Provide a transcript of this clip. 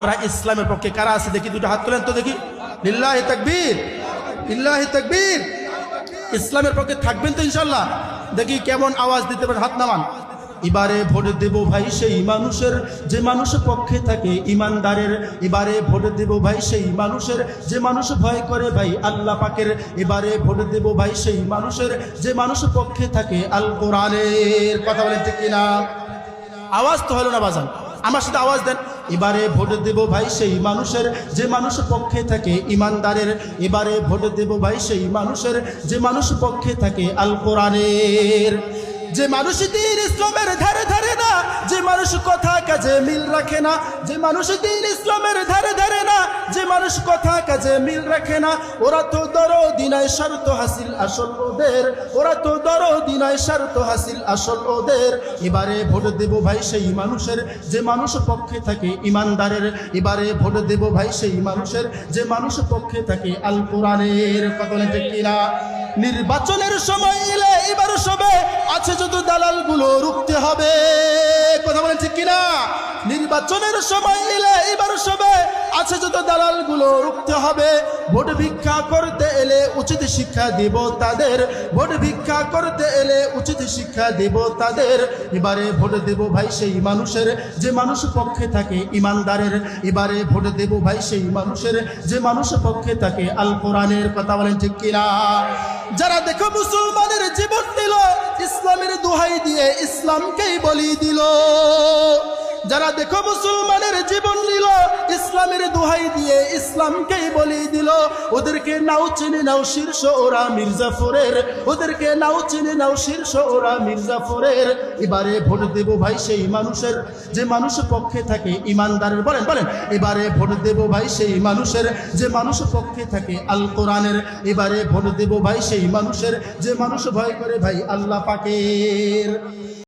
আমরা ইসলামের পক্ষে কারা আছে দেখি, দুটো হাত তোলেন তো দেখি। লিল্লাহি তাকবীর, লিল্লাহি তাকবীর। ইসলামের পক্ষে থাকবেন তো ইনশাআল্লাহ? দেখি কেমন আওয়াজ দিতে পারেন, হাত নামান। এবারে ভোট দেব ভাই সেই মানুষের যে মানুষ পক্ষে থাকে ইমানদারের। এবারে ভোট দেব ভাই সেই মানুষের যে মানুষ ভয় করে ভাই আল্লাহ পাকের। এবারে ভোট দেব ভাই সেই মানুষের যে মানুষ পক্ষে থাকে আল কোরআনের। কথা বলেন ঠিক কিনা? আওয়াজ তো হলো না বাজান, আমার সাথে আওয়াজ দেন। এবারে ভোট দেব ভাই সেই মানুষের যে মানুষ পক্ষে থাকে ইমানদারের। এবারে ভোট দেব ভাই সেই মানুষের যে মানুষ পক্ষে থাকে আল কোরআনের। যে মানুষ দ্বীন ইসলামের ধারে ধারে না, যে মানুষ কথা কাজে মিল রাখে না, যে মানুষ দ্বীন ইসলামের ধারে ধারে না, যে মানুষ কথা কাজে মিল রাখে না, ওরা তো দরদি নয় শর্ত হাসিল আসল ওদের। ওরা তো দরদি নয় শর্ত হাসিল আসল ওদের। এবারে ভোট দেব ভাই সেই মানুষের যে মানুষ পক্ষে থাকে ইমানদারের। এবারে ভোট দেব ভাই সেই মানুষের যে মানুষ পক্ষে থাকে আল কোরআনের। কথা বলেন ঠিক কিনা? নির্বাচনের সময় এলে এবার সবে আছে যত দালালগুলো রুখতে হবে। কথা বলেন ঠিক কিনা? নির্বাচনের সময় এলে এবার সবে আছে যত দালালগুলো রুখতে হবে। ভোট ভিক্ষা করতে এলে উচিত শিক্ষা দেব তাদের। ভোট ভিক্ষা করতে এলে উচিত শিক্ষা দেব তাদের। এবারে ভোট দেব ভাই সেই মানুষের যে মানুষ পক্ষে থাকে ইমানদারের। এবারে ভোট দেব ভাই সেই মানুষের যে মানুষ পক্ষে থাকে আল কোরআনের। কথা বলেন ঠিক কিনা? যারা দেখো মুসলমানের জীবন দিল ইসলামের দোহাই দিয়ে ইসলামকেই বলি দিল। যারা দেখো মুসলমানের জীবন দিল ইসলামের দোহাই দিয়ে ইসলামকেই বলি দিল। ওদেরকে নাও চিনে নাও শীর্ষ ওরা মির্জাফরের। ওদেরকে নাও চিনে নাও শীর্ষ ওরা মির্জাফরের। এবারে ভোট দেব ভাই সেই মানুষের যে মানুষ পক্ষে থাকে ইমানদারের। বলেন বলেন। এবারে ভোট দেব ভাই সেই মানুষের যে মানুষ পক্ষে থাকে আল কোরআনের। এবারে ভোট দেব ভাই সেই মানুষের যে মানুষ ভয় করে ভাই আল্লাহ পাকের।